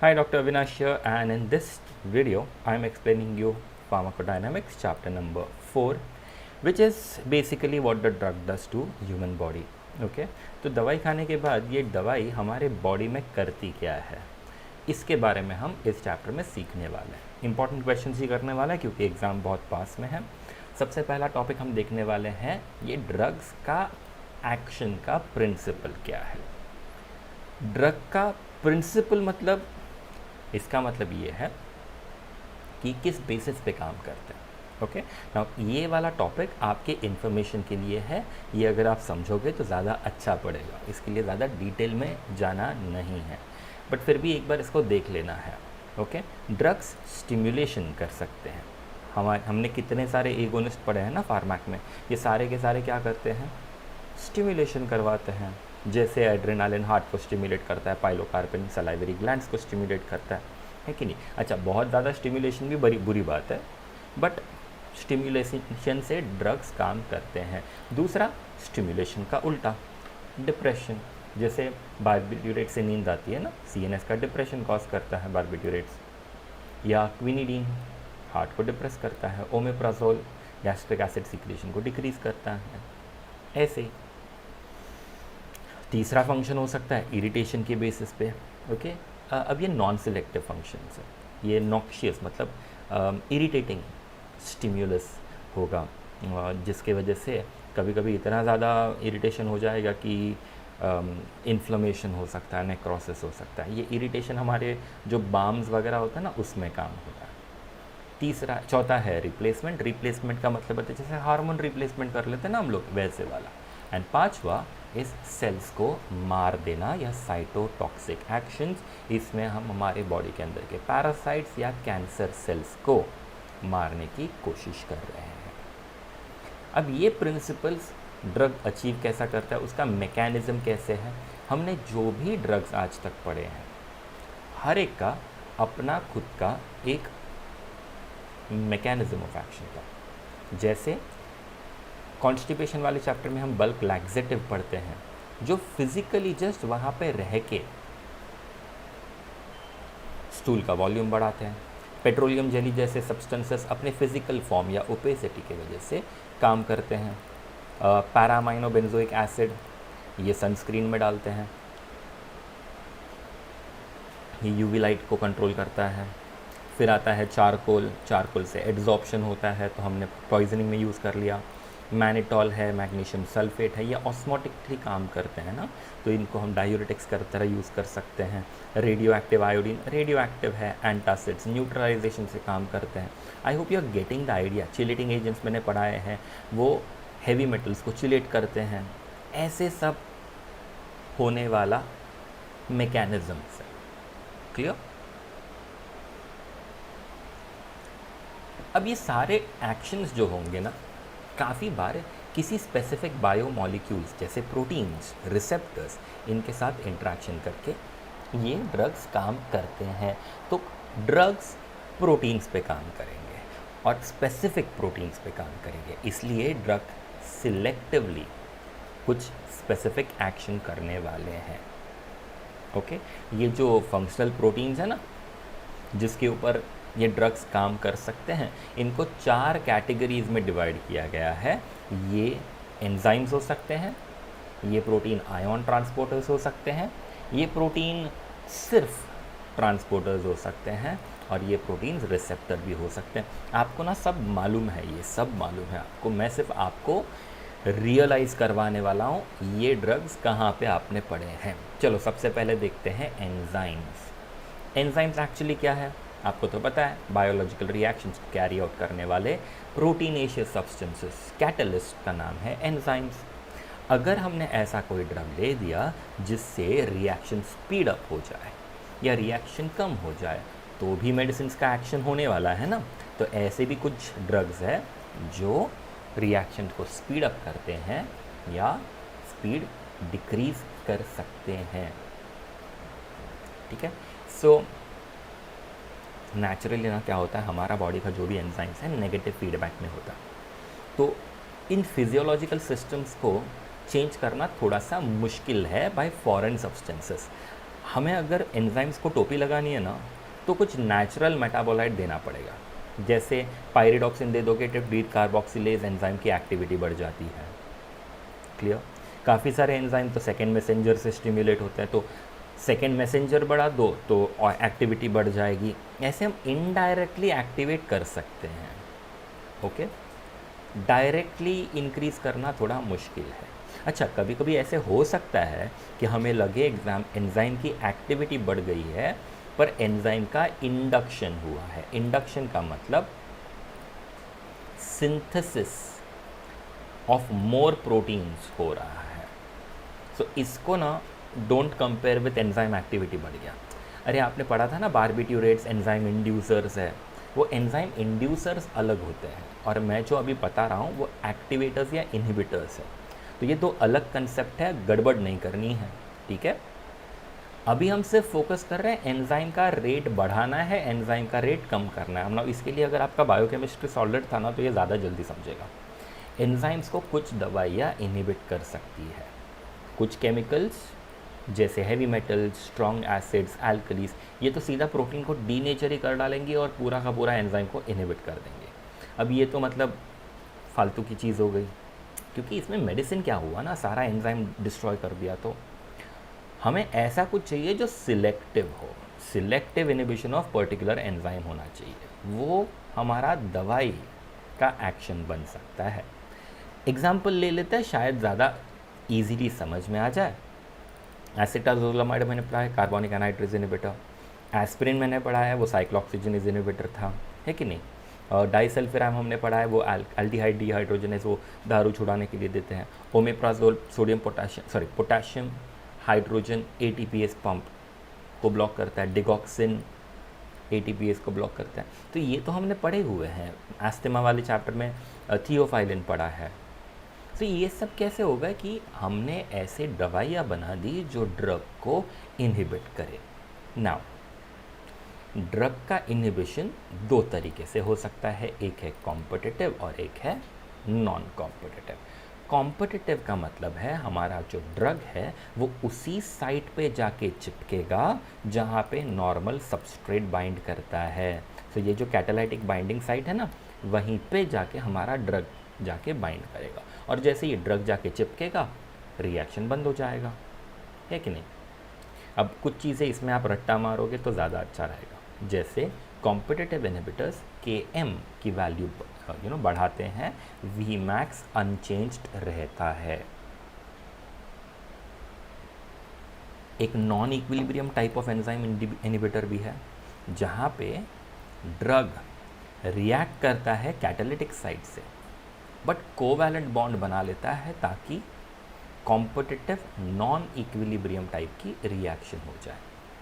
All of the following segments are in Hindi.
Hi, Dr. Avinash here, and in this video, I am explaining you pharmacodynamics chapter number 4, which is basically what the drug does to human body. Okay, तो दवाई खाने के बाद ये दवाई हमारे बॉडी में करती क्या है, इसके बारे में हम इस चैप्टर में सीखने वाले हैं. इंपॉर्टेंट क्वेश्चन ही करने वाला है क्योंकि एग्ज़ाम बहुत पास में है. सबसे पहला टॉपिक हम देखने वाले हैं ये ड्रग्स का एक्शन का प्रिंसिपल क्या है. ड्रग का प्रिंसिपल मतलब, इसका मतलब ये है कि किस बेसिस पे काम करते हैं. ओके, नाउ ये वाला टॉपिक आपके इन्फॉर्मेशन के लिए है. ये अगर आप समझोगे तो ज़्यादा अच्छा पड़ेगा, इसके लिए ज़्यादा डिटेल में जाना नहीं है, बट फिर भी एक बार इसको देख लेना है. ओके, ड्रग्स स्टिमुलेशन कर सकते हैं. हमने कितने सारे एगोनिस्ट पढ़े हैं ना फार्माक में, ये सारे के सारे क्या करते हैं, स्टिमुलेशन करवाते हैं. जैसे एड्रेनालिन हार्ट को स्टिमुलेट करता है, पाइलोकार्पिन सलाइवरी ग्लैंड्स को स्टिमुलेट करता है कि नहीं. अच्छा, बहुत ज़्यादा स्टिमुलेशन भी बड़ी बुरी बात है, बट स्टिमुलेशन से ड्रग्स काम करते हैं. दूसरा, स्टिमुलेशन का उल्टा, डिप्रेशन. जैसे बारबिट्यूरेट से नींद आती है ना, सीएनएस का डिप्रेशन कॉज करता है बारबिट्यूरेट्स. या क्विनिडीन हार्ट को डिप्रेस करता है. ओमेप्राजोल गैस्ट्रिक एसिड सिक्रेशन को डिक्रीज करता है. ऐसे ही तीसरा फंक्शन हो सकता है इरिटेशन के बेसिस पे. ओके, अब ये नॉन सिलेक्टिव फंक्शंस है. ये नॉक्शियस मतलब इरिटेटिंग स्टिम्युलस होगा, जिसके वजह से कभी कभी इतना ज़्यादा इरिटेशन हो जाएगा कि इन्फ्लेमेशन हो सकता है, नेक्रोसिस हो सकता है. ये इरिटेशन हमारे जो बाम्स वगैरह होता है ना, उसमें काम होता है. चौथा है रिप्लेसमेंट. रिप्लेसमेंट का मतलब होता है जैसे हार्मोन रिप्लेसमेंट कर लेते हैं ना हम लोग, वैसे वाला. एंड पांचवा इस सेल्स को मार देना या साइटोटॉक्सिक एक्शंस. इसमें हम हमारे बॉडी के अंदर के पैरासाइट्स या कैंसर सेल्स को मारने की कोशिश कर रहे हैं. अब ये प्रिंसिपल्स ड्रग अचीव कैसा करता है, उसका मैकेनिज्म कैसे है. हमने जो भी ड्रग्स आज तक पढ़े हैं, हर एक का अपना खुद का एक मैकेनिज्म ऑफ एक्शन था. जैसे कॉन्स्टिपेशन वाले चैप्टर में हम बल्क लैक्सेटिव पढ़ते हैं, जो फिजिकली जस्ट वहाँ पे रह के स्टूल का वॉल्यूम बढ़ाते हैं. पेट्रोलियम जेली जैसे सब्सटेंसेस अपने फिजिकल फॉर्म या ओपेसिटी की वजह से काम करते हैं. पैरामाइनो बेंजोइक एसिड ये सनस्क्रीन में डालते हैं, ये यूवी लाइट को कंट्रोल करता है. फिर आता है चारकोल. चारकोल से एड्जॉर्प्शन होता है, तो हमने पॉइजनिंग में यूज़ कर लिया. मैनिटॉल है, मैग्नीशियम सल्फेट है, ये ऑस्मोटिकली काम करते हैं ना, तो इनको हम डायूरेटिक्स की तरह यूज़ कर सकते हैं. Radio active iodine radio active है. एंटासिड्स न्यूट्रलाइजेशन से काम करते हैं. I hope you are getting the idea. Chelating agents मैंने पढ़ाए हैं, वो हैवी मेटल्स को चिलेट करते हैं. ऐसे सब होने वाला मैकेनिज्म है. क्लियर. अब ये सारे एक्शंस जो होंगे ना, काफ़ी बार किसी स्पेसिफिक बायोमॉलिक्यूल्स जैसे प्रोटीन्स, रिसेप्टर्स, इनके साथ इंटरेक्शन करके ये ड्रग्स काम करते हैं. तो ड्रग्स प्रोटीन्स पे काम करेंगे और स्पेसिफिक प्रोटीन्स पे काम करेंगे, इसलिए ड्रग सिलेक्टिवली कुछ स्पेसिफिक एक्शन करने वाले हैं. ओके, ये जो फंक्शनल प्रोटीन्स है ना, जिसके ऊपर ये ड्रग्स काम कर सकते हैं, इनको 4 कैटेगरीज में डिवाइड किया गया है. ये एंजाइम्स हो सकते हैं, ये प्रोटीन आयन ट्रांसपोर्टर्स हो सकते हैं, ये प्रोटीन सिर्फ ट्रांसपोर्टर्स हो सकते हैं, और ये प्रोटीन्स रिसेप्टर भी हो सकते हैं. आपको ना सब मालूम है, ये सब मालूम है आपको. मैं सिर्फ आपको रियलाइज़ करवाने वाला हूँ ये ड्रग्स कहाँ पे आपने पढ़े हैं. चलो सबसे पहले देखते हैं एंजाइम्स. एंजाइम्स एक्चुअली क्या है आपको तो पता है, बायोलॉजिकल रिएक्शंस को कैरी आउट करने वाले प्रोटीनेशियस सब्सटेंसेस. कैटलिस्ट का नाम है एंजाइम्स. अगर हमने ऐसा कोई ड्रग ले दिया जिससे रिएक्शन स्पीड अप हो जाए या रिएक्शन कम हो जाए, तो भी मेडिसिन का एक्शन होने वाला है ना. तो ऐसे भी कुछ ड्रग्स है जो रिएक्शन को स्पीड अप करते हैं या स्पीड डिक्रीज कर सकते हैं. ठीक है. सो नेचुरली ना क्या होता है, हमारा बॉडी का जो भी एंजाइम्स है नेगेटिव फीडबैक में होता है. तो इन फिजियोलॉजिकल सिस्टम्स को चेंज करना थोड़ा सा मुश्किल है बाय फॉरेन सब्सटेंसेस. हमें अगर एंजाइम्स को टोपी लगानी है ना, तो कुछ नेचुरल मेटाबोलाइट देना पड़ेगा। जैसे पायरिडॉक्सिन दे दोगे तो डी कार्बोक्सिलेज एंजाइम की एक्टिविटी बढ़ जाती है। क्लियर? काफ़ी सारे एंजाइम तो सेकेंड मैसेंजर से स्टिमुलेट होते हैं, तो सेकेंड मैसेंजर बढ़ा दो तो एक्टिविटी बढ़ जाएगी। ऐसे हम इनडायरेक्टली एक्टिवेट कर सकते हैं। ओके, डायरेक्टली इंक्रीज करना थोड़ा मुश्किल है। अच्छा, कभी कभी ऐसे हो सकता है कि हमें लगे एंजाइम की एक्टिविटी बढ़ गई है, पर एंजाइम का इंडक्शन हुआ है। इंडक्शन का मतलब सिंथेसिस ऑफ मोर प्रोटीन्स हो रहा है। सो इसको ना don't compare with enzyme activity बढ़ गया। अरे आपने पढ़ा था ना, बारबिट्यूरेट्स एंजाइम इंड्यूसर्स है। वो एंजाइम इंड्यूसर्स अलग होते हैं, और मैं जो अभी बता रहा हूँ वो एक्टिवेटर्स या इनहिबिटर्स है। तो ये दो अलग कंसेप्ट है, गड़बड़ नहीं करनी है, ठीक है। अभी हम सिर्फ फोकस कर रहे हैं एंजाइम का रेट बढ़ाना है, एंजाइम का रेट कम करना है। हम लोग इसके लिए, अगर आपका बायोकेमिस्ट्री सॉलिड था ना, तो ये ज़्यादा जल्दी समझेगा। एंजाइम्स को कुछ दवाइयाँ इनहिबिट कर सकती है, कुछ केमिकल्स जैसे heavy metals, strong acids, alkalis, ये तो सीधा प्रोटीन को डीनेचर ही कर डालेंगे और पूरा का पूरा एंजाइम को इनहिबिट कर देंगे। अब ये तो मतलब फालतू की चीज़ हो गई, क्योंकि इसमें मेडिसिन क्या हुआ ना, सारा एंजाइम डिस्ट्रॉय कर दिया। तो हमें ऐसा कुछ चाहिए जो सिलेक्टिव हो, selective inhibition of particular enzyme होना चाहिए, वो हमारा दवाई का एक्शन बन सकता है। एग्जाम्पल ले लेते हैं, शायद ज़्यादा ईजीली समझ में आ जाए। एसिटाजोलामाइड मैंने पढ़ा है, कार्बोनिक एनाहाइड्रेज इनहिबिटर। एस्पिरिन मैंने पढ़ा है, वो साइक्लोऑक्सीजनेज इनहिबिटर था, है कि नहीं। और डाइसल्फिराम हमने पढ़ा है, वो एल्डिहाइड डिहाइड्रोजनेज, वो दारू छुड़ाने के लिए देते हैं। Omeprazole sodium potassium hydrogen ATPase pump को ब्लॉक करता है। डिगॉक्सिन एटीपीएस को ब्लॉक करता है। तो ये तो हमने पढ़े हुए हैं, एस्थमा वाले चैप्टर में थियोफाइलिन पढ़ा है। तो ये सब कैसे होगा कि हमने ऐसे दवाइयाँ बना दी जो ड्रग को इनहिबिट करे। नाउ, ड्रग का इनहिबिशन दो तरीके से हो सकता है, एक है कॉम्पिटिटिव और एक है नॉन कॉम्पिटिटिव। कॉम्पिटिटिव का मतलब है हमारा जो ड्रग है वो उसी साइट पे जाके चिपकेगा जहाँ पे नॉर्मल सबस्ट्रेट बाइंड करता है। तो ये जो कैटालाइटिक बाइंडिंग साइट है ना, वहीं पे जाके हमारा ड्रग जाके बाइंड करेगा, और जैसे ये ड्रग जाके चिपकेगा रिएक्शन बंद हो जाएगा, है कि नहीं। अब कुछ चीज़ें इसमें आप रट्टा मारोगे तो ज़्यादा अच्छा रहेगा। जैसे कॉम्पिटिटिव इनहिबिटर्स Km की वैल्यू बढ़ाते हैं, Vmax अनचेंज्ड रहता है। एक non equilibrium type of enzyme inhibitor भी है, जहाँ पे ड्रग रिएक्ट करता है कैटालिटिक साइट से, बट कोवैलेंट बॉन्ड बना लेता है ताकि कॉम्पिटिटिव नॉन इक्विलिब्रियम टाइप की रिएक्शन हो जाए।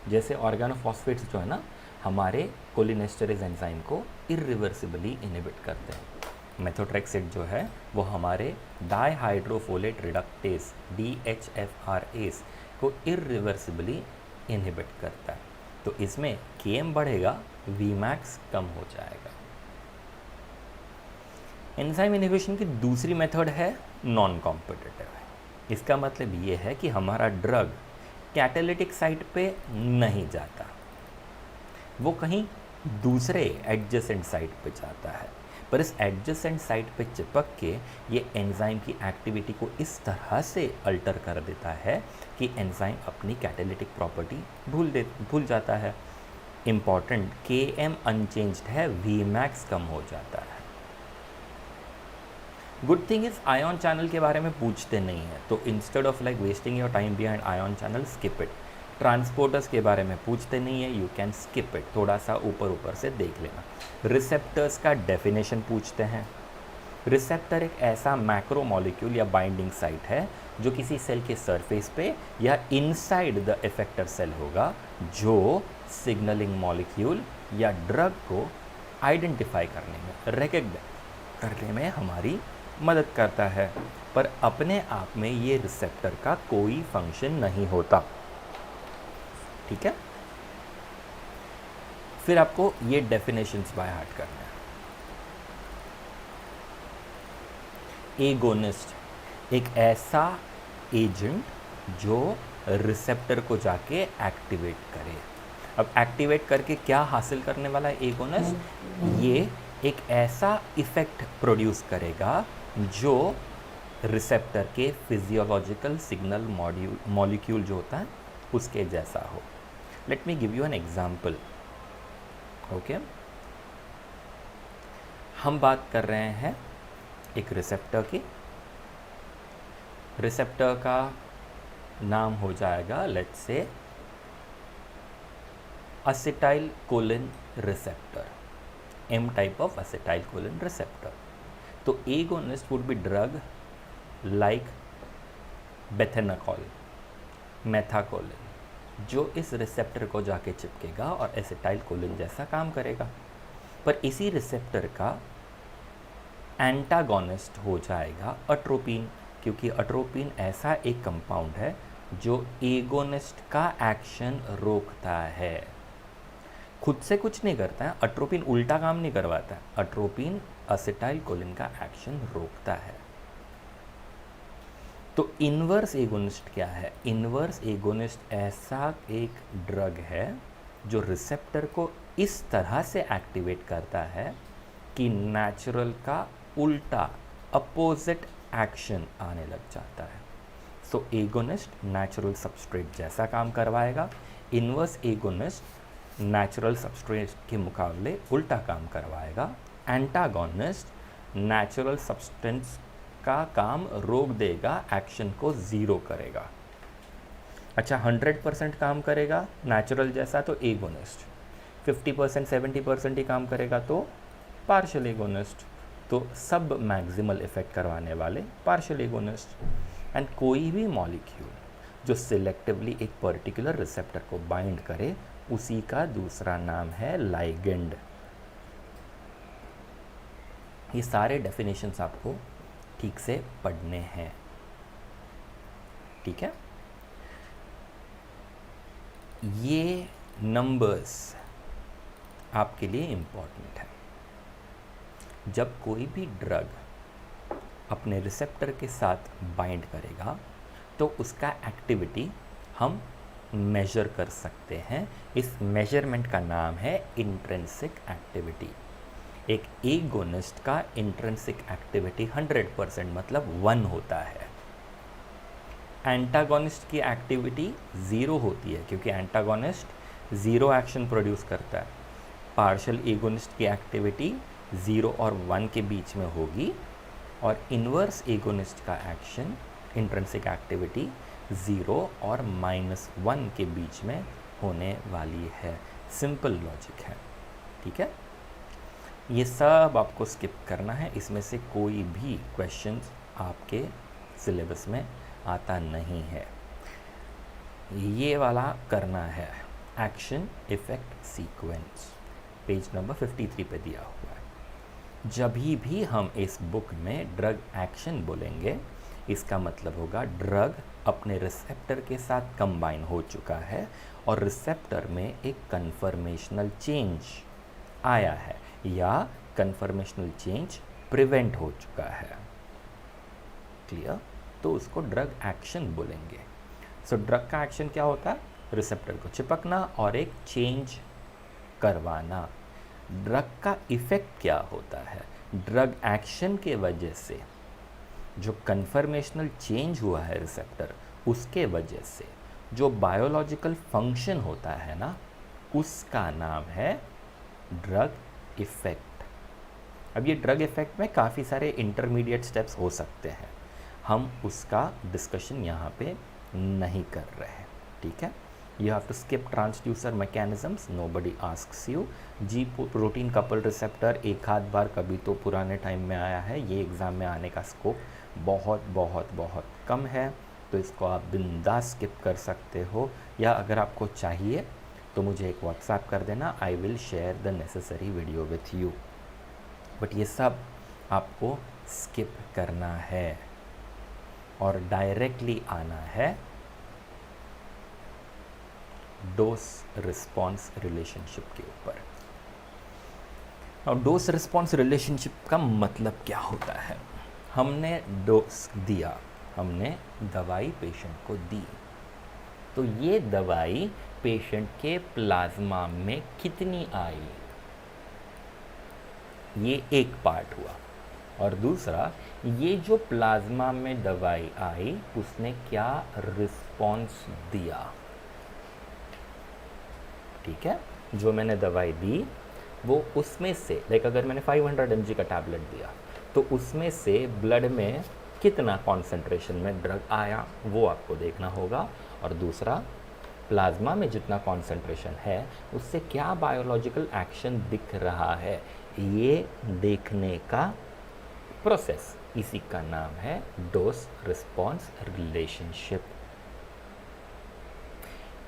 जैसे ऑर्गेनोफॉस्फेट्स जो है ना, हमारे कोलिनेस्टेरेज एंजाइम को इरिवर्सिबली इनहिबिट करते हैं। मेथोट्रेक्सेट जो है वो हमारे डाइहाइड्रोफोलेट रिडक्टेज DHFRase को इरिवर्सिबली इनहिबिट करता है। तो इसमें Km बढ़ेगा, Vmax कम हो जाएगा। एंजाइम इनहिबिशन की दूसरी मेथड है नॉन कॉम्पिटिटिव। इसका मतलब ये है कि हमारा ड्रग कैटालिटिक साइट पे नहीं जाता, वो कहीं दूसरे एडजेसेंट साइट पे जाता है, पर इस एडजेसेंट साइट पे चिपक के ये एंजाइम की एक्टिविटी को इस तरह से अल्टर कर देता है कि एंजाइम अपनी कैटालिटिक प्रॉपर्टी भूल जाता है। इम्पॉर्टेंट, Km अनचेंज्ड है, Vmax कम हो जाता है। Good thing is ion channel के बारे में पूछते नहीं है, तो instead of like wasting your time behind ion channel, skip it. Transporters के बारे में पूछते नहीं है, यू कैन स्किप इट, थोड़ा सा ऊपर ऊपर से देख लेना। रिसेप्टर्स का डेफिनेशन पूछते हैं। रिसेप्टर एक ऐसा मैक्रो मॉलिक्यूल या बाइंडिंग साइट है जो किसी सेल के सरफेस पे या इनसाइड द इफेक्टर सेल होगा, जो सिग्नलिंग मॉलिक्यूल या ड्रग को आइडेंटिफाई करने में, रिकॉग्नाइज करने में हमारी मदद करता है, पर अपने आप में ये रिसेप्टर का कोई फंक्शन नहीं होता। ठीक है, फिर आपको ये डेफिनेशंस बाय हार्ट करना है। एगोनिस्ट एक ऐसा एजेंट जो रिसेप्टर को जाके एक्टिवेट करे। अब एक्टिवेट करके क्या हासिल करने वाला है एगोनिस्ट? ये एक ऐसा इफेक्ट प्रोड्यूस करेगा जो रिसेप्टर के फिजियोलॉजिकल सिग्नल मॉलिक्यूल जो होता है उसके जैसा हो। Let me give you an example. Okay, हम बात कर रहे हैं एक रिसेप्टर की। रिसेप्टर का नाम हो जाएगा let's say acetylcholine receptor, M type of acetylcholine receptor. तो agonist would be drug like bethanechol, methacholine, जो इस रिसेप्टर को जाके चिपकेगा और एसिटाइल कोलिन जैसा काम करेगा। पर इसी रिसेप्टर का एंटागोनिस्ट हो जाएगा अट्रोपिन, क्योंकि अट्रोपिन ऐसा एक कंपाउंड है जो एगोनिस्ट का एक्शन रोकता है। खुद से कुछ नहीं करता है, अट्रोपिन उल्टा काम नहीं करवाता है, अट्रोपिन असेटाइल कोलिन का एक्शन रोकता है। तो इन्वर्स एगोनिस्ट क्या है? इन्वर्स एगोनिस्ट ऐसा एक ड्रग है जो रिसेप्टर को इस तरह से एक्टिवेट करता है कि नेचुरल का उल्टा अपोजिट एक्शन आने लग जाता है। सो एगोनिस्ट नेचुरल सबस्ट्रेट जैसा काम करवाएगा, इन्वर्स एगोनिस्ट नेचुरल सबस्ट्रेट के मुकाबले उल्टा काम करवाएगा। एंटागोनिस्ट नेचुरल सब्सटेंस का काम रोक देगा, एक्शन को ज़ीरो करेगा। अच्छा, 100% काम करेगा नेचुरल जैसा तो एगोनिस्ट, 50% 70% ही काम करेगा तो पार्शियल एगोनिस्ट। तो सब मैक्सिमल इफेक्ट करवाने वाले पार्शियल एगोनिस्ट। एंड कोई भी मॉलिक्यूल जो सिलेक्टिवली एक पर्टिकुलर रिसेप्टर को बाइंड करे उसी का दूसरा नाम है लाइगेंड। ये सारे डेफिनेशंस आपको ठीक से पढ़ने हैं, ठीक है? ये नंबर्स आपके लिए इम्पॉर्टेंट है। जब कोई भी ड्रग अपने रिसेप्टर के साथ बाइंड करेगा तो उसका एक्टिविटी हम मेजर कर सकते हैं। इस मेजरमेंट का नाम है इंट्रिंसिक एक्टिविटी। एक एगोनिस्ट का इंट्रिंसिक एक्टिविटी 100% मतलब 1 होता है। एंटागोनिस्ट की एक्टिविटी 0 होती है क्योंकि एंटागोनिस्ट 0 एक्शन प्रोड्यूस करता है। पार्शियल एगोनिस्ट की एक्टिविटी 0 और 1 के बीच में होगी और इन्वर्स एगोनिस्ट का एक्शन इंट्रिंसिक एक्टिविटी 0 और -1 के बीच में होने वाली है। सिंपल लॉजिक है, ठीक है? ये सब आपको स्किप करना है, इसमें से कोई भी क्वेश्चंस आपके सिलेबस में आता नहीं है। ये वाला करना है, action effect sequence, page number 53 पे दिया हुआ है। जब भी हम इस बुक में ड्रग एक्शन बोलेंगे इसका मतलब होगा ड्रग अपने रिसेप्टर के साथ कंबाइन हो चुका है और रिसेप्टर में एक कन्फर्मेशनल चेंज आया है या कन्फर्मेशनल चेंज प्रिवेंट हो चुका है। क्लियर? तो उसको ड्रग एक्शन बोलेंगे। सो ड्रग का एक्शन क्या होता है? रिसेप्टर को चिपकना और एक चेंज करवाना। ड्रग का इफेक्ट क्या होता है? ड्रग एक्शन के वजह से जो कन्फर्मेशनल चेंज हुआ है रिसेप्टर, उसके वजह से जो बायोलॉजिकल फंक्शन होता है ना, उसका नाम है ड्रग इफेक्ट। अब ये ड्रग इफेक्ट में काफ़ी सारे इंटरमीडिएट स्टेप्स हो सकते हैं, हम उसका डिस्कशन यहाँ पे नहीं कर रहे हैं, ठीक है? You have to skip transducer mechanisms, nobody asks you. G protein couple receptor एक आध बार कभी तो पुराने टाइम में आया है, ये एग्ज़ाम में आने का स्कोप बहुत बहुत बहुत कम है, तो इसको आप बिंदास स्किप कर सकते हो। या अगर आपको चाहिए तो मुझे एक व्हाट्सएप कर देना, I will share the necessary video with you. But ये सब आपको स्किप करना है और डायरेक्टली आना है डोज रिस्पॉन्स रिलेशनशिप के ऊपर। और डोज रिस्पॉन्स रिलेशनशिप का मतलब क्या होता है? हमने डोज दिया, हमने दवाई पेशेंट को दी, तो ये दवाई पेशेंट के प्लाज्मा में कितनी आई, ये एक पार्ट हुआ। और दूसरा, ये जो प्लाज्मा में दवाई आई उसने क्या रिस्पॉन्स दिया। ठीक है, जो मैंने दवाई दी वो उसमें से लाइक अगर मैंने 500 mg का टैबलेट दिया तो उसमें से ब्लड में कितना कॉन्सेंट्रेशन में ड्रग आया वो आपको देखना होगा। और दूसरा, प्लाज्मा में जितना कॉन्सेंट्रेशन है उससे क्या बायोलॉजिकल एक्शन दिख रहा है, ये देखने का प्रोसेस, इसी का नाम है डोज रिस्पॉन्स रिलेशनशिप।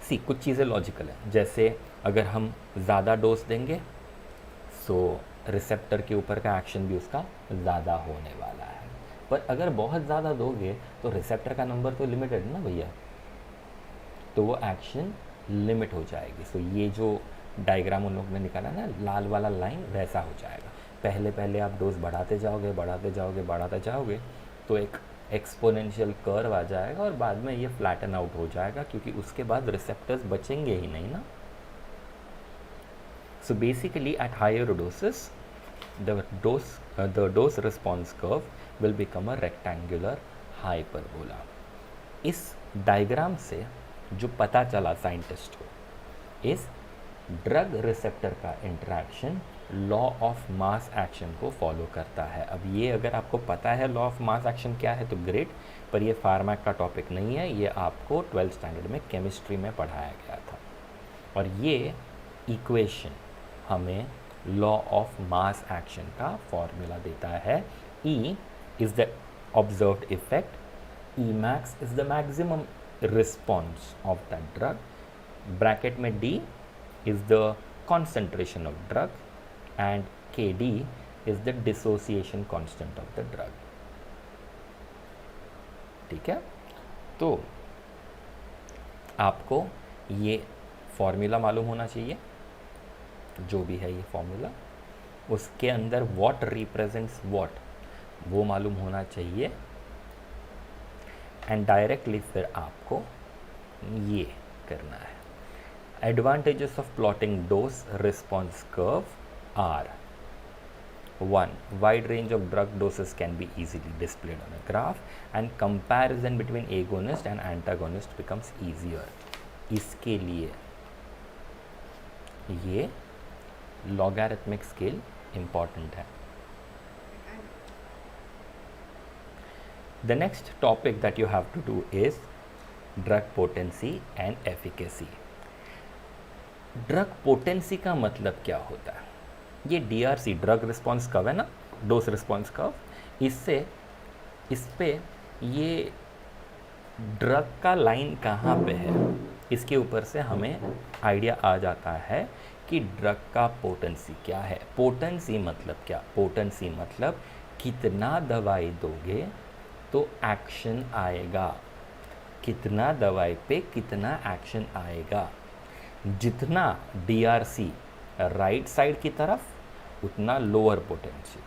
सी कुछ चीज़ें लॉजिकल है, जैसे अगर हम ज़्यादा डोज देंगे सो रिसेप्टर के ऊपर का एक्शन भी उसका ज़्यादा होने वाला है, पर अगर बहुत ज़्यादा दोगे तो रिसेप्टर का नंबर तो लिमिटेड है ना भैया, तो वो एक्शन लिमिट हो जाएगी। सो ये जो डायग्राम उन लोग ने निकाला ना, लाल वाला लाइन वैसा हो जाएगा। पहले पहले आप डोज बढ़ाते जाओगे बढ़ाते जाओगे बढ़ाते जाओगे तो एक एक्सपोनेंशियल कर्व आ जाएगा और बाद में ये फ्लैटन आउट हो जाएगा, क्योंकि उसके बाद रिसेप्टर्स बचेंगे ही नहीं ना। So basically at higher doses the dose response curve will become a rectangular hyperbola। इस डायग्राम से जो पता चला साइंटिस्ट को, इस ड्रग रिसेप्टर का interaction law of mass action को फॉलो करता है। अब ये अगर आपको पता है लॉ ऑफ मास एक्शन क्या है तो ग्रेट, पर ये फार्मा का टॉपिक नहीं है, ये आपको 12th स्टैंडर्ड में केमिस्ट्री में पढ़ाया गया था। और ये इक्वेशन हमें लॉ ऑफ मास एक्शन का फॉर्मूला देता है। E is the observed effect, E max is the maximum response of the drug, bracket में D is the concentration of drug and KD is the dissociation constant of the drug. ठीक है, तो आपको ये फॉर्मूला मालूम होना चाहिए, जो भी है ये फॉर्मूला, उसके अंदर व्हाट रिप्रेजेंट्स व्हाट वो मालूम होना चाहिए, एंड डायरेक्टली फिर आपको ये करना है। Advantages of plotting dose response curve are 1. Wide range of drug doses can be easily displayed on a graph and comparison between agonist and antagonist becomes easier। इसके लिए ये लॉगरिथमिक स्केल इम्पॉर्टेंट है। The next topic that you have to do is drug potency and efficacy। Drug potency का मतलब क्या होता है? ये DRC ड्रग रिस्पॉन्स कर्व है ना, डोज रिस्पॉन्स कर्व, इस पे ये ड्रग का लाइन कहाँ पे है इसके ऊपर से हमें आइडिया आ जाता है कि ड्रग का पोटेंसी क्या है। पोटेंसी मतलब क्या? पोटेंसी मतलब कितना दवाई दोगे तो एक्शन आएगा, कितना दवाई पे कितना एक्शन आएगा। जितना DRC राइट साइड की तरफ उतना लोअर पोटेंसी,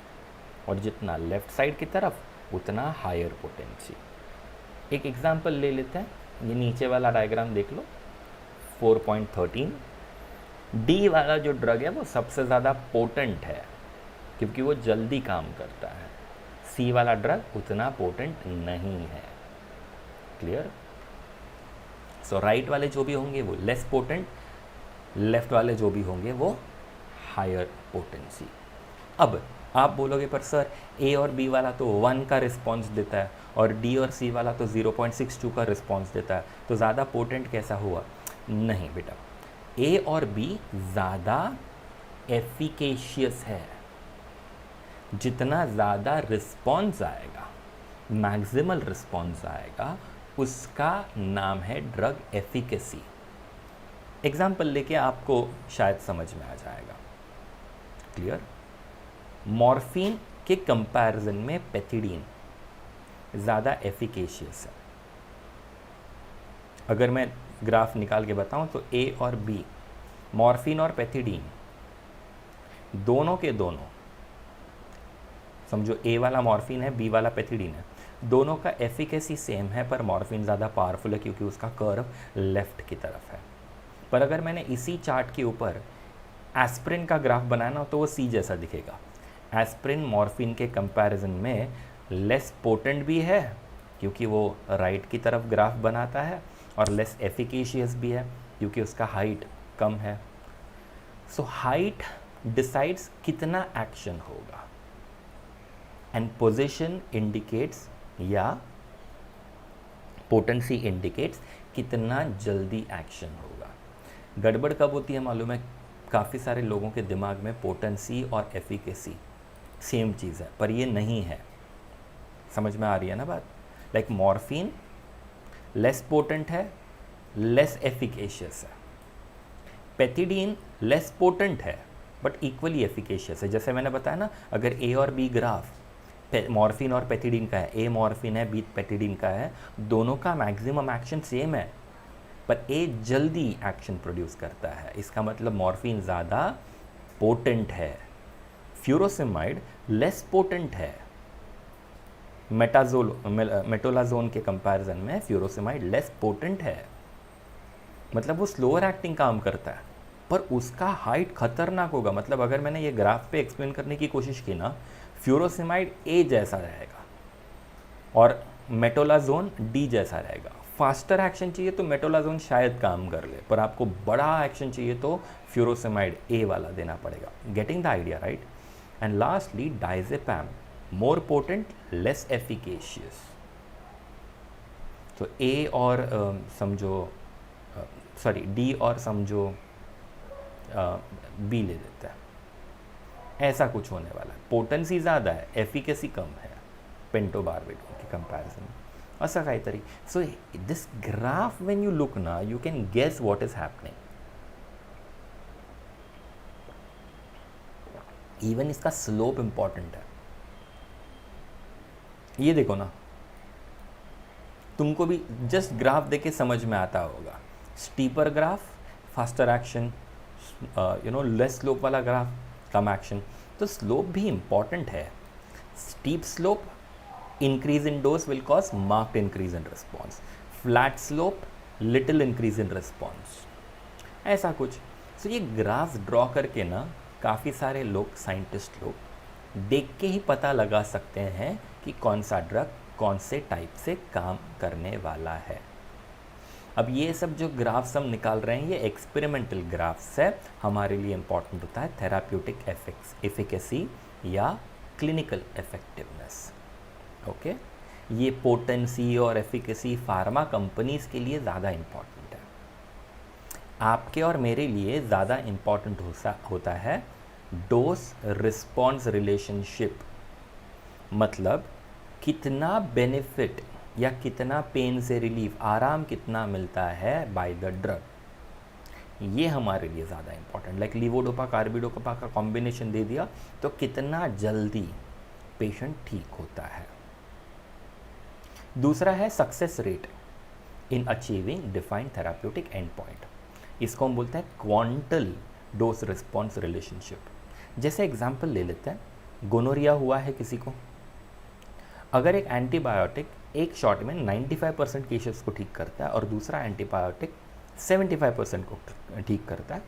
और जितना लेफ्ट साइड की तरफ उतना हायर पोटेंसी। एक एग्जांपल ले लेते हैं, ये नीचे वाला डायग्राम देख लो 4.13। डी वाला जो ड्रग है वो सबसे ज़्यादा पोटेंट है क्योंकि वो जल्दी काम करता है। सी वाला ड्रग उतना पोटेंट नहीं है। क्लियर? सो राइट वाले जो भी होंगे वो लेस पोटेंट, लेफ्ट वाले जो भी होंगे वो हायर पोटेंसी। अब आप बोलोगे पर सर ए और बी वाला तो 1 का रिस्पॉन्स देता है और डी और सी वाला तो 0.62 का रिस्पॉन्स देता है, तो ज़्यादा पोटेंट कैसा हुआ? नहीं बेटा, ए और बी ज़्यादा एफिकेशियस है। जितना ज़्यादा रिस्पॉन्स आएगा, मैक्सिमल रिस्पॉन्स आएगा, उसका नाम है ड्रग एफिकेसी। एग्जाम्पल लेके आपको शायद समझ में आ जाएगा। क्लियर? मॉर्फिन के कंपैरिजन में पेथिडीन ज़्यादा एफिकेशियस है। अगर मैं ग्राफ निकाल के बताऊं तो ए और बी, मॉर्फिन और पेथिडीन दोनों के दोनों, समझो ए वाला मॉर्फिन है, बी वाला पेथिडीन है, दोनों का एफिकेसी सेम है, पर मॉर्फिन ज़्यादा पावरफुल है क्योंकि उसका कर्व लेफ्ट की तरफ है। पर अगर मैंने इसी चार्ट के ऊपर एस्प्रिन का ग्राफ बनाया ना तो वो सी जैसा दिखेगा। एस्प्रिन मॉर्फिन के कंपैरिजन में लेस पोटेंट भी है क्योंकि वो राइट की तरफ ग्राफ बनाता है, और लेस एफिकेशियस भी है क्योंकि उसका हाइट कम है। सो हाइट डिसाइड्स कितना एक्शन होगा, एंड पोजीशन इंडिकेट्स या पोटेंसी इंडिकेट्स कितना जल्दी एक्शन होगा। गड़बड़ कब होती है मालूम है? काफ़ी सारे लोगों के दिमाग में पोटेंसी और एफिकेसी सेम चीज़ है, पर ये नहीं है। समझ में आ रही है ना बात? लाइक मॉर्फिन लेस पोटेंट है, लेस एफिकेशियस है। पेथिडीन लेस पोटेंट है बट इक्वली एफिकेशियस है। जैसे मैंने बताया ना, अगर ए और बी ग्राफ मॉर्फिन और पेथिडीन का है, ए मॉर्फिन है, बी पेथिडीन का है, दोनों का मैक्सिमम एक्शन सेम है, पर ए जल्दी एक्शन प्रोड्यूस करता है। इसका मतलब मॉर्फिन ज़्यादा पोटेंट है। फ्यूरोसिमाइड लेस पोटेंट है। मेटोलाजोन के कंपैरिजन में फ्यूरोसिमाइड लेस पोटेंट है, मतलब वो स्लोअर एक्टिंग काम करता है, पर उसका हाइट खतरनाक होगा। मतलब अगर मैंने ये ग्राफ पे एक्सप्लेन करने की कोशिश की ना, फ्यूरोसिमाइड ए जैसा रहेगा और मेटोलाजोन डी जैसा रहेगा। फास्टर एक्शन चाहिए तो मेटोलाजोन शायद काम कर ले, पर आपको बड़ा एक्शन चाहिए तो फ्यूरोसिमाइड ए वाला देना पड़ेगा। Getting the idea right? And lastly डाइजेपैम more potent, less efficacious. तो ए और समझो सॉरी डी और समझो बी ले देता है, ऐसा कुछ होने वाला है। पोटेंसी ज़्यादा है, एफिकेसी कम है पेंटोबार्बिटोन के कंपैरिजन में, असं काहीतरी. So this graph when you look ना, you can guess what is happening. Even इसका स्लोप इंपॉर्टेंट है. ये देखो ना, तुमको भी जस्ट ग्राफ देख के समझ में आता होगा. Steeper graph faster action, less slope वाला ग्राफ कम एक्शन. तो स्लोप भी इंपॉर्टेंट है. Steep slope increase in dose will cause marked increase in response. Flat slope little increase in response. ऐसा कुछ. So ये ग्राफ ड्रॉ करके ना काफ़ी सारे लोग, साइंटिस्ट लोग देख के ही पता लगा सकते हैं कि कौन सा ड्रग कौन से टाइप से काम करने वाला है. अब ये सब जो ग्राफ्स हम निकाल रहे हैं, ये एक्सपेरिमेंटल ग्राफ्स है. हमारे लिए इंपॉर्टेंट होता है थेराप्यूटिक एफिकेसी या क्लिनिकल इफेक्टिवनेस. ओके ये पोटेंसी और एफिकेसी फार्मा कंपनीज के लिए ज़्यादा इम्पॉर्टेंट है. आपके और मेरे लिए ज़्यादा इम्पॉर्टेंट होता है डोज रिस्पॉन्स रिलेशनशिप. मतलब कितना बेनिफिट या कितना पेन से रिलीफ, आराम कितना मिलता है बाय द ड्रग. ये हमारे लिए ज़्यादा इम्पॉर्टेंट. लाइक लीवोडोपा कार्बिडोपा का कॉम्बिनेशन दे दिया तो कितना जल्दी पेशेंट ठीक होता है. दूसरा है success rate in achieving defined therapeutic and point. इसको हम बोलते हैं क्वांटल डोज रिस्पॉन्स रिलेशनशिप. जैसे एग्जांपल ले लेते हैं, गोनोरिया हुआ है किसी को. अगर एक एंटीबायोटिक एक शॉट में 95% केसेस को ठीक करता है और दूसरा एंटीबायोटिक 75% को ठीक करता है,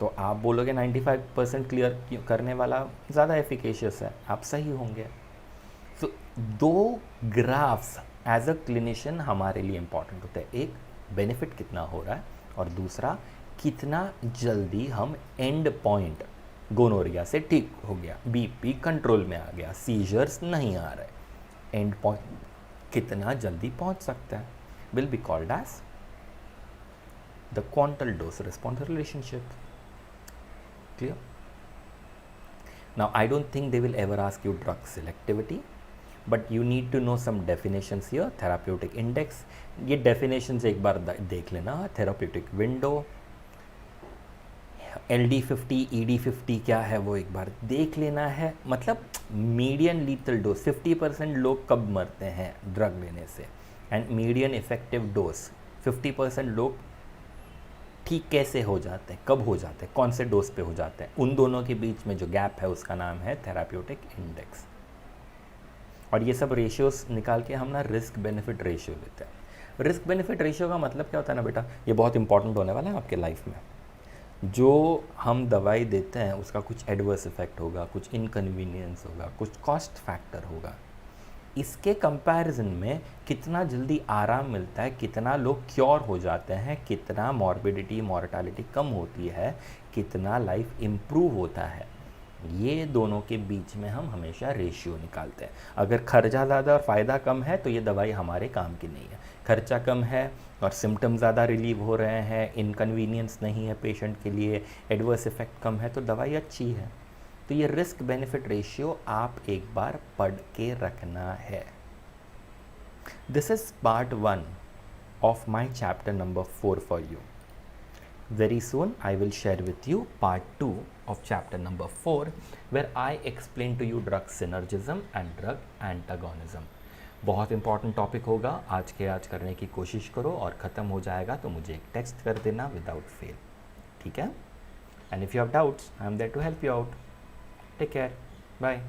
तो आप बोलोगे 95% क्लियर करने वाला ज़्यादा एफिकेशियस है. आप सही होंगे. तो दो ग्राफ्स एज अ क्लिनिशियन हमारे लिए इंपॉर्टेंट होते हैं. एक बेनिफिट कितना हो रहा है और दूसरा कितना जल्दी हम एंड पॉइंट, गोनोरिया से ठीक हो गया, बीपी कंट्रोल में आ गया, सीजर्स नहीं आ रहे, एंड पॉइंट कितना जल्दी पहुंच सकता है, will be called as the quantal dose response relationship. Clear? Now I don't think they will ever ask you drug selectivity, but you need to know some definitions here. Therapeutic index, ये डेफिनेशंस एक बार देख लेना. थेराप्यूटिक विंडो, LD50 ED50 क्या है वो एक बार देख लेना है. मतलब मीडियन लीथल डोज, 50% लोग कब मरते हैं ड्रग लेने से, एंड मीडियन इफेक्टिव डोज 50% लोग ठीक कैसे हो जाते हैं, कब हो जाते हैं, कौन से डोज पे हो जाते हैं. उन दोनों के बीच में जो गैप है उसका नाम है थेराप्यूटिक इंडेक्स. और ये सब रेशियोज निकाल के हम ना रिस्क बेनिफिट रेशियो लेते हैं। रिस्क बेनिफिट रेशियो का मतलब क्या होता है ना बेटा, ये बहुत इंपॉर्टेंट होने वाला है आपके लाइफ में। जो हम दवाई देते हैं उसका कुछ एडवर्स इफेक्ट होगा, कुछ इनकन्वीनियंस होगा, कुछ कॉस्ट फैक्टर होगा, इसके कंपैरिजन में कितना जल्दी आराम मिलता है, कितना लोग क्योर हो जाते हैं, कितना मॉर्बिडिटी मॉर्टालिटी कम होती है, कितना लाइफ इम्प्रूव होता है, ये दोनों के बीच में हम हमेशा रेशियो निकालते हैं। अगर खर्चा ज़्यादा और फ़ायदा कम है तो ये दवाई हमारे काम की नहीं है। खर्चा कम है और सिम्टम ज़्यादा रिलीव हो रहे हैं, इनकन्वीनियंस नहीं है पेशेंट के लिए, एडवर्स इफेक्ट कम है, तो दवाई अच्छी है। तो ये रिस्क बेनिफिट रेशियो आप एक बार पढ़ के रखना है। This is part 1 of my chapter number 4 for you. Very soon I will share with you part 2 of chapter number 4 where I explain to you drug synergism and drug antagonism. बहुत इंपॉर्टेंट टॉपिक होगा, आज के आज करने की कोशिश करो और ख़त्म हो जाएगा तो मुझे एक टेक्स्ट कर देना विदाउट फेल, ठीक है? And if you have doubts I am there to help you out. Take care, bye.